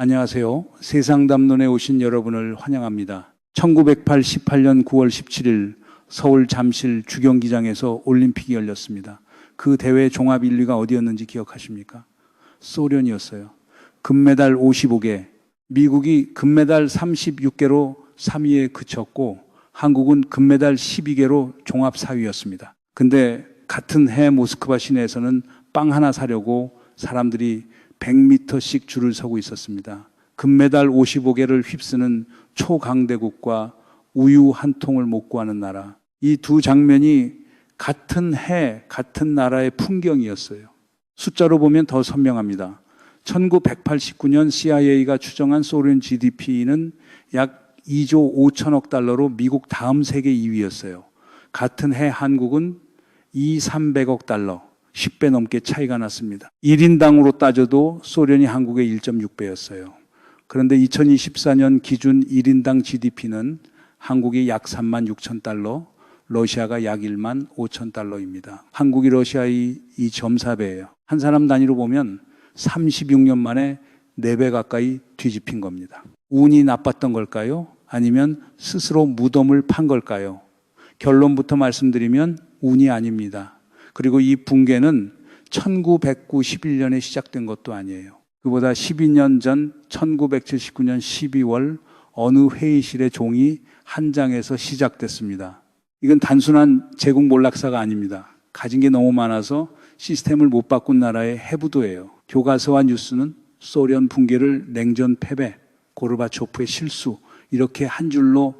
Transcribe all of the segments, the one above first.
안녕하세요. 세상담론에 오신 여러분을 환영합니다. 1988년 9월 17일 서울 잠실 주경기장에서 올림픽이 열렸습니다. 그 대회 종합 1위가 어디였는지 기억하십니까? 소련이었어요. 금메달 55개, 미국이 금메달 36개로 3위에 그쳤고 한국은 금메달 12개로 종합 4위였습니다. 근데 같은 해 모스크바 시내에서는 빵 하나 사려고 사람들이 100m씩 줄을 서고 있었습니다. 금메달 55개를 휩쓰는 초강대국과 우유 한 통을 못 구하는 나라. 이 두 장면이 같은 해, 같은 나라의 풍경이었어요. 숫자로 보면 더 선명합니다. 1989년 CIA가 추정한 소련 GDP는 약 2조 5천억 달러로 미국 다음 세계 2위였어요. 같은 해 한국은 300억 달러. 10배 넘게 차이가 났습니다. 1인당으로 따져도 소련이 한국의 1.6배였어요. 그런데 2024년 기준 1인당 GDP는 한국이 약 3만 6천 달러, 러시아가 약 1만 5천 달러입니다. 한국이 러시아의 2.4배예요. 한 사람 단위로 보면 36년 만에 4배 가까이 뒤집힌 겁니다. 운이 나빴던 걸까요? 아니면 스스로 무덤을 판 걸까요? 결론부터 말씀드리면 운이 아닙니다. 그리고 이 붕괴는 1991년에 시작된 것도 아니에요. 그보다 12년 전 1979년 12월 어느 회의실의 종이 한 장에서 시작됐습니다. 이건 단순한 제국 몰락사가 아닙니다. 가진 게 너무 많아서 시스템을 못 바꾼 나라의 해부도예요. 교과서와 뉴스는 소련 붕괴를 냉전 패배, 고르바초프의 실수 이렇게 한 줄로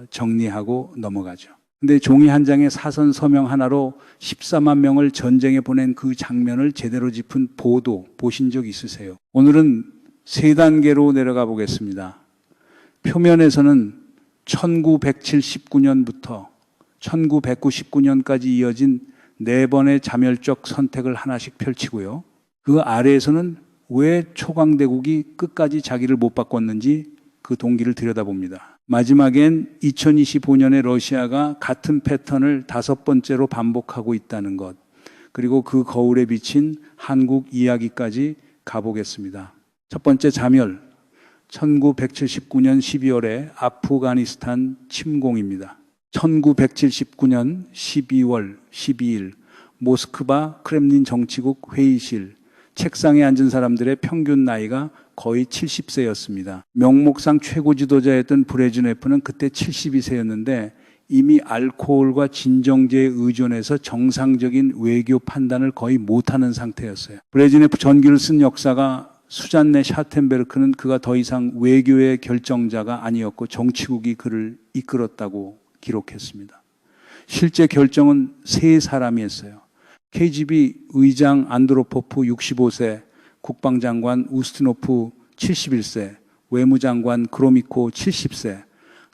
정리하고 넘어가죠. 근데 종이 한 장에 사선 서명 하나로 14만 명을 전쟁에 보낸 그 장면을 제대로 짚은 보도 보신 적 있으세요? 오늘은 3단계로 내려가 보겠습니다. 표면에서는 1979년부터 1999년까지 이어진 4번의 자멸적 선택을 하나씩 펼치고요. 그 아래에서는 왜 초강대국이 끝까지 자기를 못 바꿨는지 그 동기를 들여다봅니다. 마지막엔 2025년에 러시아가 같은 패턴을 5번째로 반복하고 있다는 것, 그리고 그 거울에 비친 한국 이야기까지 가보겠습니다. 첫 번째 자멸, 1979년 12월에 아프가니스탄 침공입니다. 1979년 12월 12일 모스크바 크렘린 정치국 회의실, 책상에 앉은 사람들의 평균 나이가 거의 70세였습니다. 명목상 최고 지도자였던 브레즈네프는 그때 72세였는데 이미 알코올과 진정제에 의존해서 정상적인 외교 판단을 거의 못하는 상태였어요. 브레즈네프 전기를 쓴 역사가 수잔네 샤텐베르크는 그가 더 이상 외교의 결정자가 아니었고 정치국이 그를 이끌었다고 기록했습니다. 실제 결정은 3사람이 했어요. KGB 의장 안드로포프 65세, 국방장관 우스티노프 71세, 외무장관 그로미코 70세,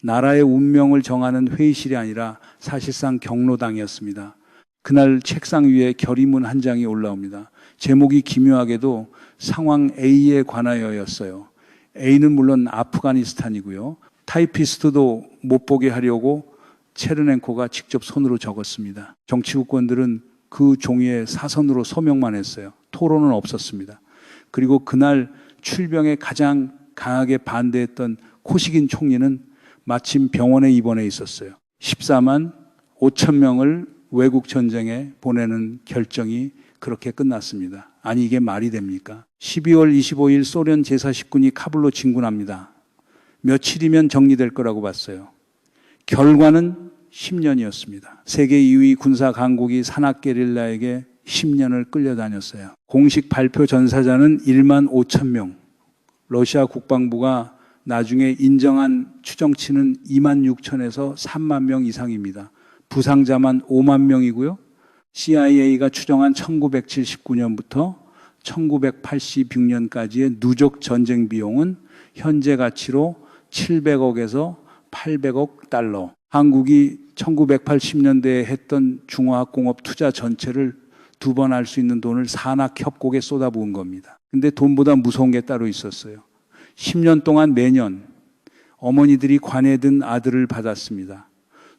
나라의 운명을 정하는 회의실이 아니라 사실상 경로당이었습니다. 그날 책상 위에 결의문 한 장이 올라옵니다. 제목이 기묘하게도 상황 A에 관하여였어요. A는 물론 아프가니스탄이고요. 타이피스트도 못 보게 하려고 체르넨코가 직접 손으로 적었습니다. 정치국권들은 그 종이에 사선으로 서명만 했어요. 토론은 없었습니다. 그리고 그날 출병에 가장 강하게 반대했던 코시긴 총리는 마침 병원에 입원해 있었어요. 14만 5천 명을 외국 전쟁에 보내는 결정이 그렇게 끝났습니다. 아니 이게 말이 됩니까? 12월 25일 소련 제40군이 카불로 진군합니다. 며칠이면 정리될 거라고 봤어요. 결과는 10년이었습니다. 세계 2위 군사 강국이 산악 게릴라에게 10년을 끌려다녔어요. 공식 발표 전사자는 1만 5천 명. 러시아 국방부가 나중에 인정한 추정치는 2만 6천에서 3만 명 이상입니다. 부상자만 5만 명이고요. CIA가 추정한 1979년부터 1986년까지의 누적 전쟁 비용은 현재 가치로 700억에서 800억 달러. 한국이 1980년대에 했던 중화학공업 투자 전체를 2번 할 수 있는 돈을 산학협곡에 쏟아부은 겁니다. 근데 돈보다 무서운 게 따로 있었어요. 10년 동안 매년 어머니들이 관에 든 아들을 받았습니다.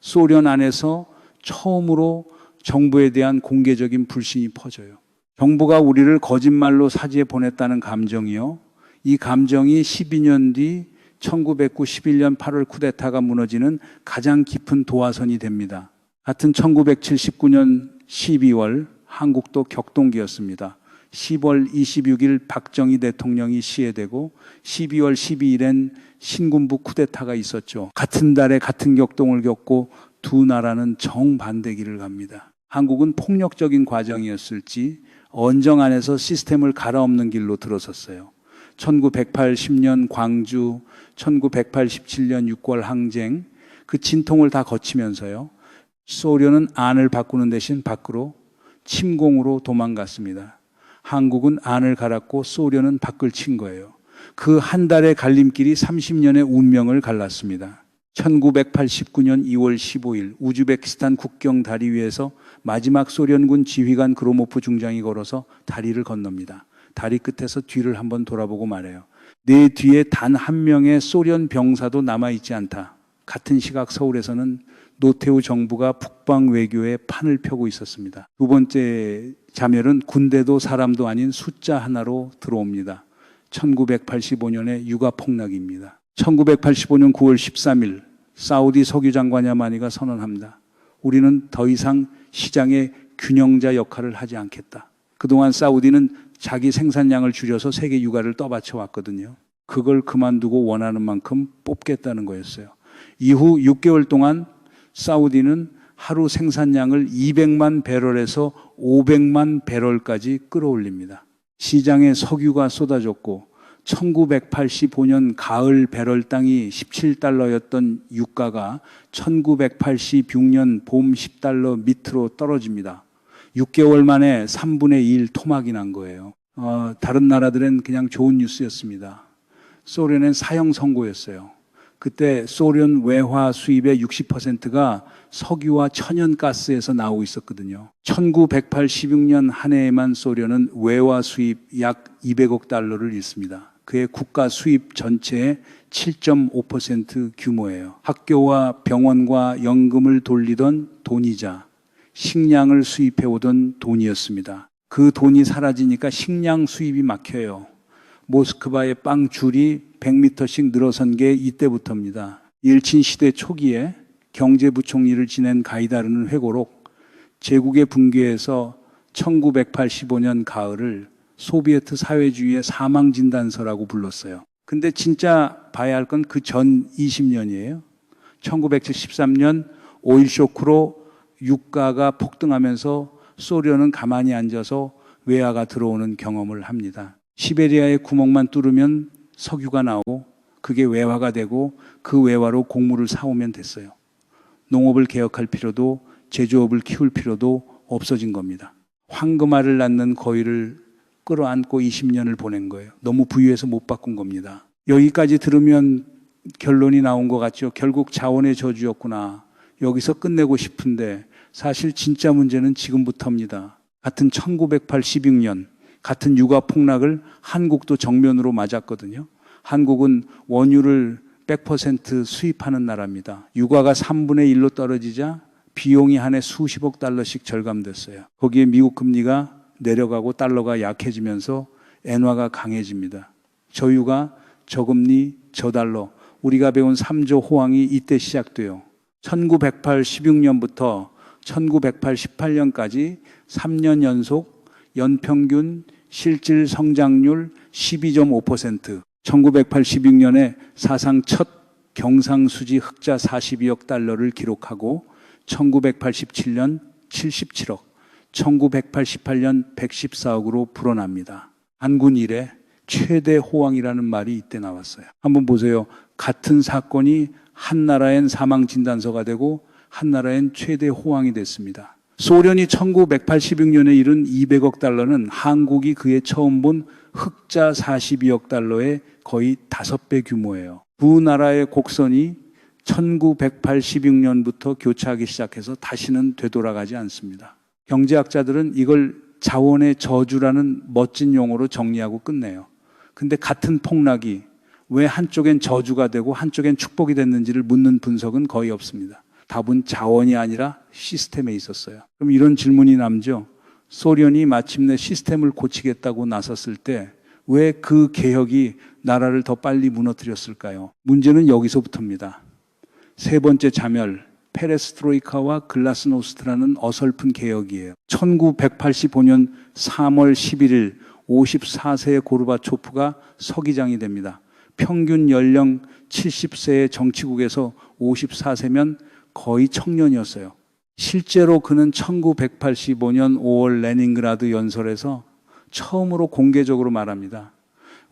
소련 안에서 처음으로 정부에 대한 공개적인 불신이 퍼져요. 정부가 우리를 거짓말로 사지에 보냈다는 감정이요. 이 감정이 12년 뒤 1991년 8월 쿠데타가 무너지는 가장 깊은 도화선이 됩니다. 같은 1979년 12월 한국도 격동기였습니다. 10월 26일 박정희 대통령이 시해되고 12월 12일엔 신군부 쿠데타가 있었죠. 같은 달에 같은 격동을 겪고 두 나라는 정반대 길을 갑니다. 한국은 폭력적인 과정이었을지 언정 안에서 시스템을 갈아엎는 길로 들어섰어요. 1980년 광주, 1987년 6월 항쟁, 그 진통을 다 거치면서요. 소련은 안을 바꾸는 대신 밖으로 침공으로 도망갔습니다. 한국은 안을 갈았고 소련은 밖을 친 거예요. 그 한 달의 갈림길이 30년의 운명을 갈랐습니다. 1989년 2월 15일 우즈베키스탄 국경 다리 위에서 마지막 소련군 지휘관 그로모프 중장이 걸어서 다리를 건넙니다. 다리 끝에서 뒤를 한번 돌아보고 말해요. 내 뒤에 단 한 명의 소련 병사도 남아있지 않다. 같은 시각 서울에서는 노태우 정부가 북방 외교에 판을 펴고 있었습니다. 두 번째 자멸은 군대도 사람도 아닌 숫자 하나로 들어옵니다. 1985년의 육아 폭락입니다. 1985년 9월 13일 사우디 석유 장관 야마니가 선언합니다. 우리는 더 이상 시장의 균형자 역할을 하지 않겠다. 그동안 사우디는 자기 생산량을 줄여서 세계 육아를 떠받쳐 왔거든요. 그걸 그만두고 원하는 만큼 뽑겠다는 거였어요. 이후 6개월 동안 사우디는 하루 생산량을 200만 배럴에서 500만 배럴까지 끌어올립니다. 시장에 석유가 쏟아졌고 1985년 가을 배럴 땅이 17달러였던 유가가 1986년 봄 10달러 밑으로 떨어집니다. 6개월 만에 3분의 1 토막이 난 거예요. 다른 나라들은 그냥 좋은 뉴스였습니다. 소련은 사형 선고였어요. 그때 소련 외화 수입의 60%가 석유와 천연가스에서 나오고 있었거든요. 1986년 한 해에만 소련은 외화 수입 약 200억 달러를 잃습니다. 그의 국가 수입 전체의 7.5% 규모예요. 학교와 병원과 연금을 돌리던 돈이자 식량을 수입해오던 돈이었습니다. 그 돈이 사라지니까 식량 수입이 막혀요. 모스크바의 빵 줄이 100m씩 늘어선 게 이때부터입니다. 일친 시대 초기에 경제부총리를 지낸 가이다르는 회고록 제국의 붕괴에서 1985년 가을을 소비에트 사회주의의 사망진단서라고 불렀어요. 근데 진짜 봐야 할 건 그 전 20년이에요. 1973년 오일 쇼크로 유가가 폭등하면서 소련은 가만히 앉아서 외화가 들어오는 경험을 합니다. 시베리아의 구멍만 뚫으면 석유가 나오고 그게 외화가 되고 그 외화로 곡물을 사오면 됐어요. 농업을 개혁할 필요도 제조업을 키울 필요도 없어진 겁니다. 황금알을 낳는 거위를 끌어안고 20년을 보낸 거예요. 너무 부유해서 못 바꾼 겁니다. 여기까지 들으면 결론이 나온 것 같죠. 결국 자원의 저주였구나. 여기서 끝내고 싶은데 사실 진짜 문제는 지금부터입니다. 같은 1986년 같은 유가 폭락을 한국도 정면으로 맞았거든요. 한국은 원유를 100% 수입하는 나라입니다. 유가가 3분의 1로 떨어지자 비용이 한 해 수십억 달러씩 절감됐어요. 거기에 미국 금리가 내려가고 달러가 약해지면서 엔화가 강해집니다. 저유가 저금리 저달러 우리가 배운 3조 호황이 이때 시작돼요. 1986년부터 1988년까지 3년 연속 연평균 실질 성장률 12.5%, 1986년에 사상 첫 경상수지 흑자 42억 달러를 기록하고 1987년 77억, 1988년 114억으로 불어납니다. 한군 이래 최대 호황이라는 말이 이때 나왔어요. 한번 보세요. 같은 사건이 한 나라엔 사망진단서가 되고 한 나라엔 최대 호황이 됐습니다. 소련이 1986년에 이룬 200억 달러는 한국이 그해 처음 본 흑자 42억 달러의 거의 5배 규모예요. 두 나라의 곡선이 1986년부터 교차하기 시작해서 다시는 되돌아가지 않습니다. 경제학자들은 이걸 자원의 저주라는 멋진 용어로 정리하고 끝내요. 근데 같은 폭락이 왜 한쪽엔 저주가 되고 한쪽엔 축복이 됐는지를 묻는 분석은 거의 없습니다. 답은 자원이 아니라 시스템에 있었어요. 그럼 이런 질문이 남죠. 소련이 마침내 시스템을 고치겠다고 나섰을 때 왜 그 개혁이 나라를 더 빨리 무너뜨렸을까요? 문제는 여기서부터입니다. 세 번째 자멸, 페레스트로이카와 글라스노스트라는 어설픈 개혁이에요. 1985년 3월 11일 54세의 고르바초프가 서기장이 됩니다. 평균 연령 70세의 정치국에서 54세면 거의 청년이었어요. 실제로 그는 1985년 5월 레닌그라드 연설에서 처음으로 공개적으로 말합니다.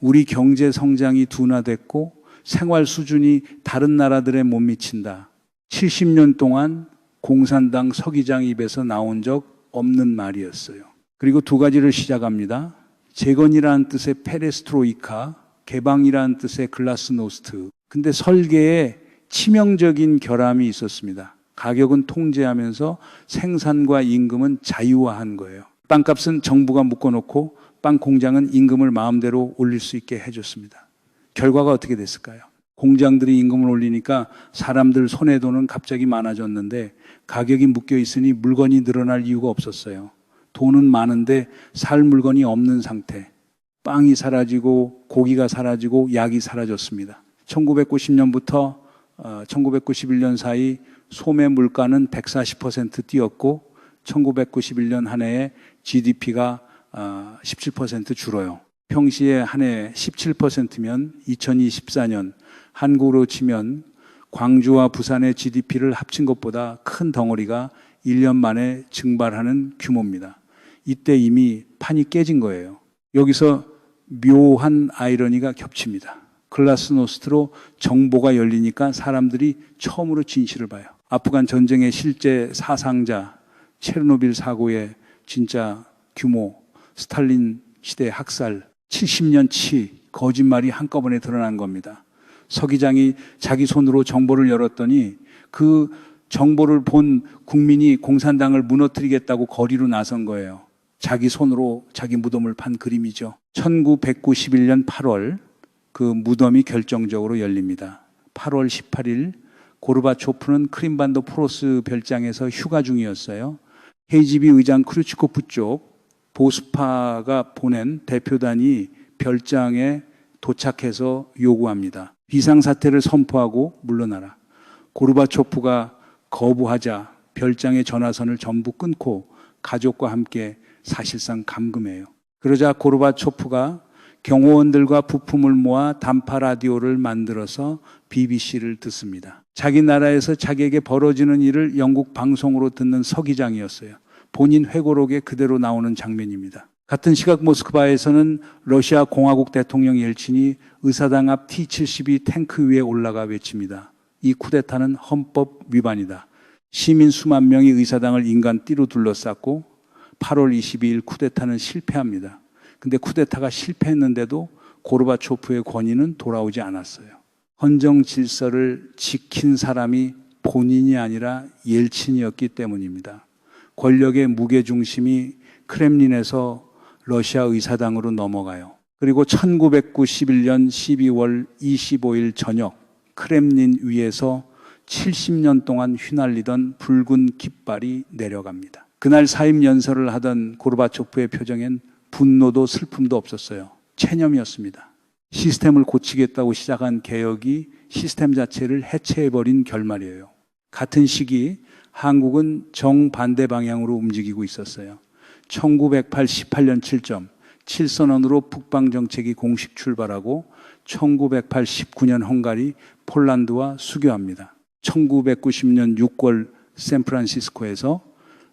우리 경제 성장이 둔화됐고 생활 수준이 다른 나라들에 못 미친다. 70년 동안 공산당 서기장 입에서 나온 적 없는 말이었어요. 그리고 두 가지를 시작합니다. 재건이라는 뜻의 페레스트로이카, 개방이라는 뜻의 글라스노스트. 근데 설계에 치명적인 결함이 있었습니다. 가격은 통제하면서 생산과 임금은 자유화한 거예요. 빵값은 정부가 묶어놓고 빵 공장은 임금을 마음대로 올릴 수 있게 해줬습니다. 결과가 어떻게 됐을까요? 공장들이 임금을 올리니까 사람들 손에 돈은 갑자기 많아졌는데 가격이 묶여 있으니 물건이 늘어날 이유가 없었어요. 돈은 많은데 살 물건이 없는 상태. 빵이 사라지고 고기가 사라지고 약이 사라졌습니다. 1990년부터 1991년 사이 소매 물가는 140% 뛰었고 1991년 한 해에 GDP가 17% 줄어요. 평시에 한 해 17%면 2024년 한국으로 치면 광주와 부산의 GDP를 합친 것보다 큰 덩어리가 1년 만에 증발하는 규모입니다. 이때 이미 판이 깨진 거예요. 여기서 묘한 아이러니가 겹칩니다. 글라스노스트로 정보가 열리니까 사람들이 처음으로 진실을 봐요. 아프간 전쟁의 실제 사상자, 체르노빌 사고의 진짜 규모, 스탈린 시대 학살, 70년치 거짓말이 한꺼번에 드러난 겁니다. 서기장이 자기 손으로 정보를 열었더니 그 정보를 본 국민이 공산당을 무너뜨리겠다고 거리로 나선 거예요. 자기 손으로 자기 무덤을 판 그림이죠. 1991년 8월 그 무덤이 결정적으로 열립니다. 8월 18일 고르바초프는 크림반도 프로스 별장에서 휴가 중이었어요. KGB 의장 크루치코프 쪽 보수파가 보낸 대표단이 별장에 도착해서 요구합니다. 비상사태를 선포하고 물러나라. 고르바초프가 거부하자 별장의 전화선을 전부 끊고 가족과 함께 사실상 감금해요. 그러자 고르바초프가 경호원들과 부품을 모아 단파 라디오를 만들어서 BBC를 듣습니다. 자기 나라에서 자기에게 벌어지는 일을 영국 방송으로 듣는 서기장이었어요. 본인 회고록에 그대로 나오는 장면입니다. 같은 시각 모스크바에서는 러시아 공화국 대통령 옐친이 의사당 앞 T-72 탱크 위에 올라가 외칩니다. 이 쿠데타는 헌법 위반이다. 시민 수만 명이 의사당을 인간띠로 둘러쌌고 8월 22일 쿠데타는 실패합니다. 근데 쿠데타가 실패했는데도 고르바초프의 권위는 돌아오지 않았어요. 헌정 질서를 지킨 사람이 본인이 아니라 옐친이었기 때문입니다. 권력의 무게중심이 크렘린에서 러시아 의사당으로 넘어가요. 그리고 1991년 12월 25일 저녁 크렘린 위에서 70년 동안 휘날리던 붉은 깃발이 내려갑니다. 그날 사임 연설을 하던 고르바초프의 표정엔 분노도 슬픔도 없었어요. 체념이었습니다. 시스템을 고치겠다고 시작한 개혁이 시스템 자체를 해체해버린 결말이에요. 같은 시기 한국은 정반대 방향으로 움직이고 있었어요. 1988년 7점, 7선언으로 북방정책이 공식 출발하고 1989년 헝가리, 폴란드와 수교합니다. 1990년 6월 샌프란시스코에서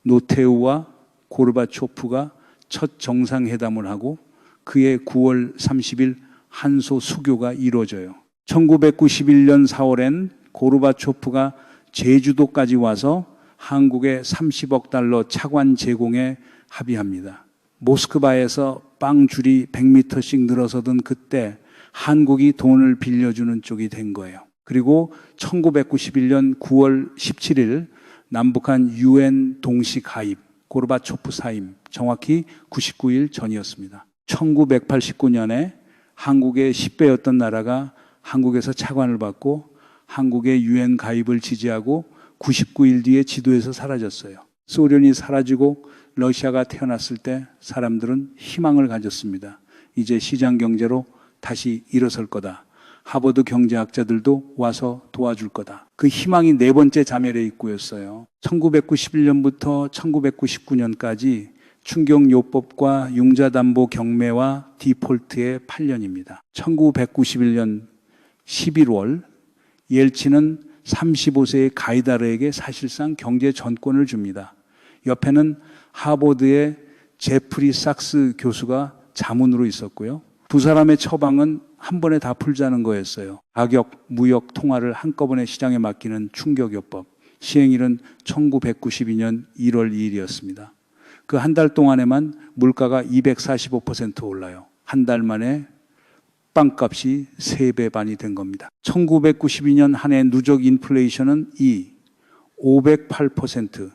노테우와 고르바초프가 첫 정상회담을 하고 그해 9월 30일 한소 수교가 이루어져요. 1991년 4월엔 고르바초프가 제주도까지 와서 한국에 30억 달러 차관 제공에 합의합니다. 모스크바에서 빵 줄이 100m씩 늘어서던 그때 한국이 돈을 빌려주는 쪽이 된 거예요. 그리고 1991년 9월 17일 남북한 UN 동시 가입, 고르바초프 사임, 정확히 99일 전이었습니다. 1989년에 한국의 10배였던 나라가 한국에서 차관을 받고 한국의 UN 가입을 지지하고 99일 뒤에 지도에서 사라졌어요. 소련이 사라지고 러시아가 태어났을 때 사람들은 희망을 가졌습니다. 이제 시장 경제로 다시 일어설 거다. 하버드 경제학자들도 와서 도와줄 거다. 그 희망이 네 번째 자멸의 입구였어요. 1991년부터 1999년까지 충격요법과 융자담보 경매와 디폴트의 8년입니다. 1991년 11월 옐친은 35세의 가이다르에게 사실상 경제 전권을 줍니다. 옆에는 하버드의 제프리 sak스 교수가 자문으로 있었고요. 두 사람의 처방은 한 번에 다 풀자는 거였어요. 가격, 무역, 통화를 한꺼번에 시장에 맡기는 충격요법. 시행일은 1992년 1월 2일이었습니다. 그 한 달 동안에만 물가가 245% 올라요. 한 달 만에 빵값이 3배 반이 된 겁니다. 1992년 한 해 누적 인플레이션은 508%,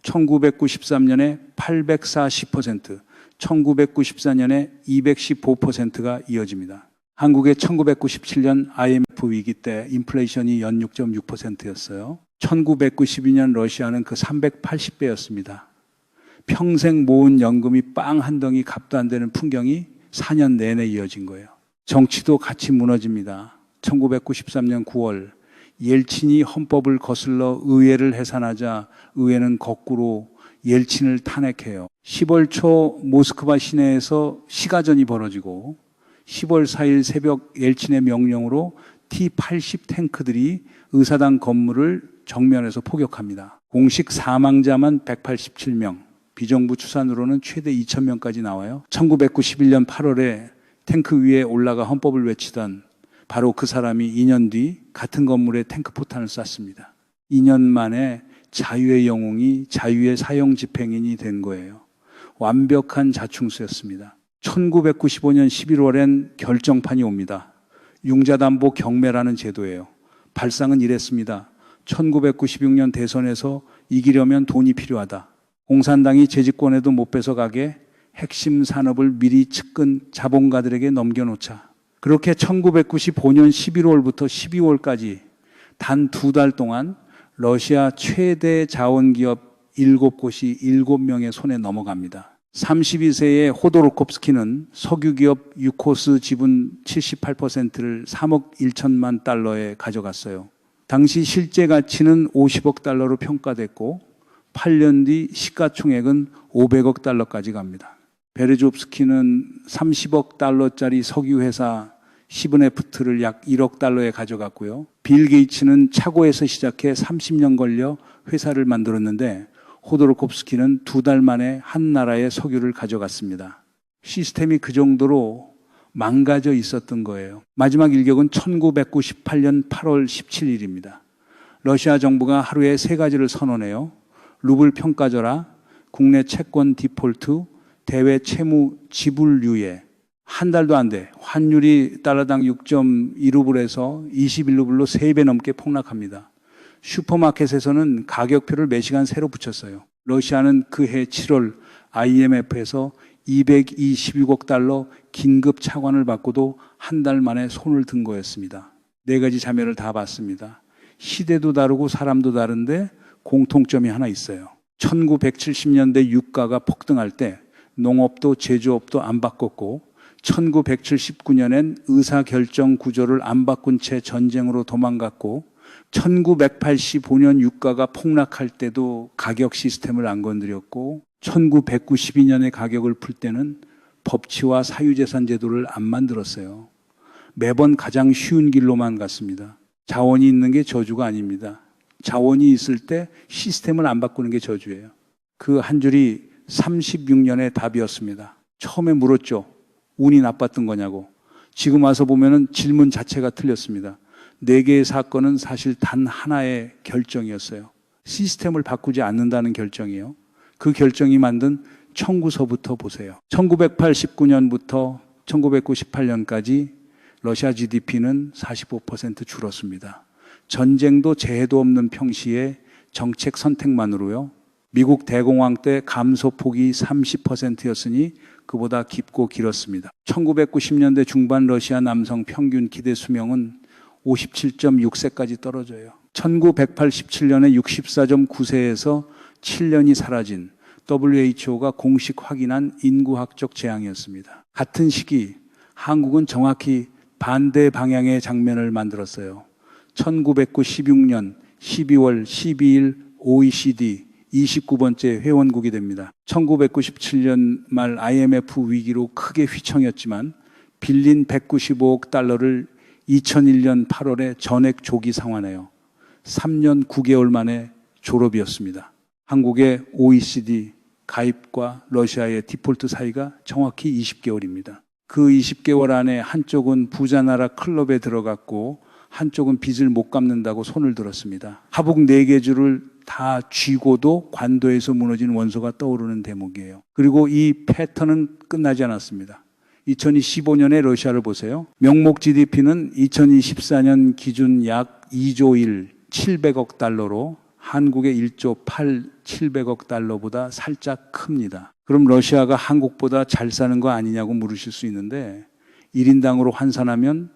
1993년에 840%, 1994년에 215%가 이어집니다. 한국의 1997년 IMF 위기 때 인플레이션이 연 6.6%였어요. 1992년 러시아는 그 380배였습니다. 평생 모은 연금이 빵 한 덩이 값도 안 되는 풍경이 4년 내내 이어진 거예요. 정치도 같이 무너집니다. 1993년 9월 옐친이 헌법을 거슬러 의회를 해산하자 의회는 거꾸로 옐친을 탄핵해요. 10월 초 모스크바 시내에서 시가전이 벌어지고 10월 4일 새벽 옐친의 명령으로 T-80 탱크들이 의사당 건물을 정면에서 포격합니다. 공식 사망자만 187명, 비정부 추산으로는 최대 2,000명까지 나와요. 1991년 8월에 탱크 위에 올라가 헌법을 외치던 바로 그 사람이 2년 뒤 같은 건물에 탱크 포탄을 쐈습니다. 2년 만에 자유의 영웅이 자유의 사형 집행인이 된 거예요. 완벽한 자충수였습니다. 1995년 11월엔 결정판이 옵니다. 융자담보 경매라는 제도예요. 발상은 이랬습니다. 1996년 대선에서 이기려면 돈이 필요하다. 공산당이 재집권에도 못 뺏어가게 핵심 산업을 미리 측근 자본가들에게 넘겨놓자. 그렇게 1995년 11월부터 12월까지 단 2달 동안 러시아 최대 자원기업 7곳이 7명의 손에 넘어갑니다. 32세의 호도로콥스키는 석유기업 유코스 지분 78%를 3억 1천만 달러에 가져갔어요. 당시 실제 가치는 50억 달러로 평가됐고 8년 뒤 시가총액은 500억 달러까지 갑니다. 베르조프스키는 30억 달러짜리 석유회사 시브네프트를 약 1억 달러에 가져갔고요. 빌 게이츠는 차고에서 시작해 30년 걸려 회사를 만들었는데 호도로콥스키는 2달 만에 한 나라의 석유를 가져갔습니다. 시스템이 그 정도로 망가져 있었던 거예요. 마지막 일격은 1998년 8월 17일입니다. 러시아 정부가 하루에 3가지를 선언해요. 루블 평가절하, 국내 채권 디폴트, 대외 채무 지불 유예. 한 달도 안 돼. 환율이 달러당 6.1루블에서 21루블로 3배 넘게 폭락합니다. 슈퍼마켓에서는 가격표를 매시간 새로 붙였어요. 러시아는 그해 7월 IMF에서 226억 달러 긴급 차관을 받고도 한 달 만에 손을 든 거였습니다. 4가지 자멸을 다 봤습니다. 시대도 다르고 사람도 다른데 공통점이 하나 있어요. 1970년대 유가가 폭등할 때 농업도 제조업도 안 바꿨고 1979년엔 의사결정 구조를 안 바꾼 채 전쟁으로 도망갔고 1985년 유가가 폭락할 때도 가격 시스템을 안 건드렸고 1992년에 가격을 풀 때는 법치와 사유재산 제도를 안 만들었어요. 매번 가장 쉬운 길로만 갔습니다. 자원이 있는 게 저주가 아닙니다. 자원이 있을 때 시스템을 안 바꾸는 게 저주예요. 그 한 줄이 36년의 답이었습니다. 처음에 물었죠. 운이 나빴던 거냐고. 지금 와서 보면은 질문 자체가 틀렸습니다. 4개의 사건은 사실 단 하나의 결정이었어요. 시스템을 바꾸지 않는다는 결정이에요. 그 결정이 만든 청구서부터 보세요. 1989년부터 1998년까지 러시아 GDP는 45% 줄었습니다. 전쟁도 재해도 없는 평시에 정책 선택만으로요. 미국 대공황 때 감소폭이 30%였으니 그보다 깊고 길었습니다. 1990년대 중반 러시아 남성 평균 기대 수명은 57.6세까지 떨어져요. 1987년에 64.9세에서 7년이 사라진 WHO가 공식 확인한 인구학적 재앙이었습니다. 같은 시기 한국은 정확히 반대 방향의 장면을 만들었어요. 1996년 12월 12일 OECD 29번째 회원국이 됩니다. 1997년 말 IMF 위기로 크게 휘청였지만 빌린 195억 달러를 2001년 8월에 전액 조기 상환해요. 3년 9개월 만에 졸업이었습니다. 한국의 OECD 가입과 러시아의 디폴트 사이가 정확히 20개월입니다. 그 20개월 안에 한쪽은 부자나라 클럽에 들어갔고 한쪽은 빚을 못 갚는다고 손을 들었습니다. 하북 4개 주를 다 쥐고도 관도에서 무너진 원소가 떠오르는 대목이에요. 그리고 이 패턴은 끝나지 않았습니다. 2015년에 러시아를 보세요. 명목 GDP는 2024년 기준 약 2조 1, 700억 달러로 한국의 1조 8, 700억 달러보다 살짝 큽니다. 그럼 러시아가 한국보다 잘 사는 거 아니냐고 물으실 수 있는데 1인당으로 환산하면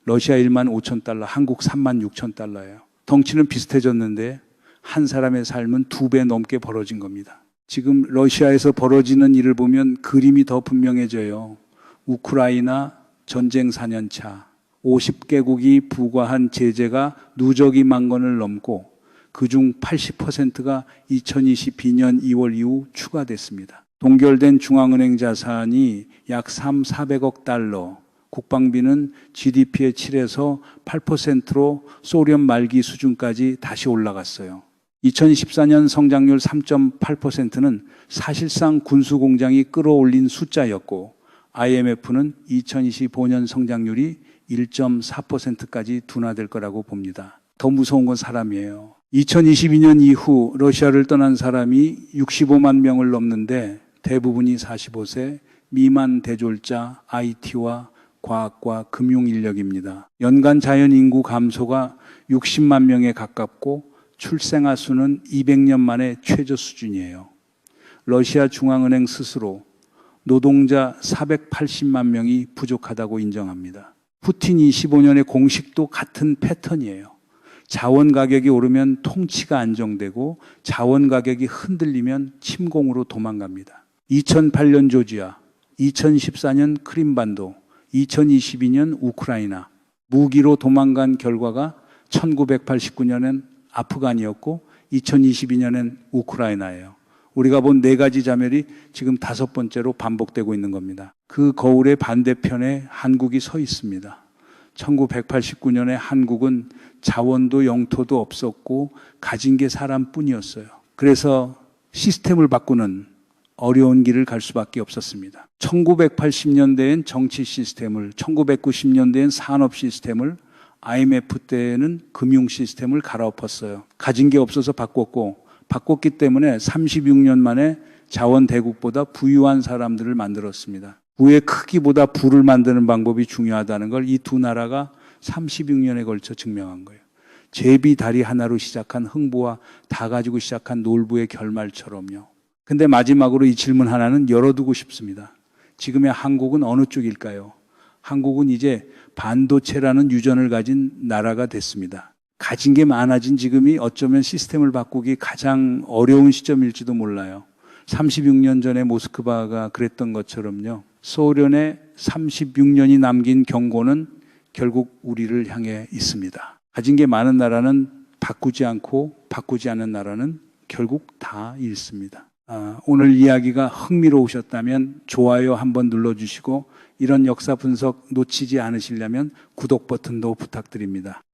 러시아 1만 5천 달러, 한국 3만 6천 달러예요. 덩치는 비슷해졌는데 한 사람의 삶은 2배 넘게 벌어진 겁니다. 지금 러시아에서 벌어지는 일을 보면 그림이 더 분명해져요. 우크라이나 전쟁 4년차, 50개국이 부과한 제재가 누적이 1만 건을 넘고 그중 80%가 2022년 2월 이후 추가됐습니다. 동결된 중앙은행 자산이 약 400억 달러, 국방비는 GDP의 7에서 8%로 소련 말기 수준까지 다시 올라갔어요. 2014년 성장률 3.8%는 사실상 군수공장이 끌어올린 숫자였고 IMF는 2025년 성장률이 1.4%까지 둔화될 거라고 봅니다. 더 무서운 건 사람이에요. 2022년 이후 러시아를 떠난 사람이 65만 명을 넘는데 대부분이 45세 미만 대졸자 IT와 과학과 금융 인력입니다. 연간 자연 인구 감소가 60만 명에 가깝고 출생아 수는 200년 만에 최저 수준이에요. 러시아 중앙은행 스스로 노동자 480만 명이 부족하다고 인정합니다. 푸틴 25년의 공식도 같은 패턴이에요. 자원 가격이 오르면 통치가 안정되고 자원 가격이 흔들리면 침공으로 도망갑니다. 2008년 조지아, 2014년 크림반도, 2022년 우크라이나. 무기로 도망간 결과가 1989년엔 아프간이었고 2022년엔 우크라이나예요. 우리가 본 4가지 자멸이 지금 5번째로 반복되고 있는 겁니다. 그 거울의 반대편에 한국이 서 있습니다. 1989년에 한국은 자원도 영토도 없었고 가진 게 사람뿐이었어요. 그래서 시스템을 바꾸는 어려운 길을 갈 수밖에 없었습니다. 1980년대엔 정치 시스템을, 1990년대엔 산업 시스템을, IMF 때는 금융 시스템을 갈아엎었어요. 가진 게 없어서 바꿨기 때문에 36년 만에 자원 대국보다 부유한 사람들을 만들었습니다. 부의 크기보다 부를 만드는 방법이 중요하다는 걸 이 두 나라가 36년에 걸쳐 증명한 거예요. 제비 다리 하나로 시작한 흥부와 다 가지고 시작한 놀부의 결말처럼요. 근데 마지막으로 이 질문 하나는 열어두고 싶습니다. 지금의 한국은 어느 쪽일까요? 한국은 이제 반도체라는 유전을 가진 나라가 됐습니다. 가진 게 많아진 지금이 어쩌면 시스템을 바꾸기 가장 어려운 시점일지도 몰라요. 36년 전에 모스크바가 그랬던 것처럼요. 소련의 36년이 남긴 경고는 결국 우리를 향해 있습니다. 가진 게 많은 나라는 바꾸지 않고 바꾸지 않는 나라는 결국 다 잃습니다. 오늘 이야기가 흥미로우셨다면 좋아요 한번 눌러주시고 이런 역사 분석 놓치지 않으시려면 구독 버튼도 부탁드립니다.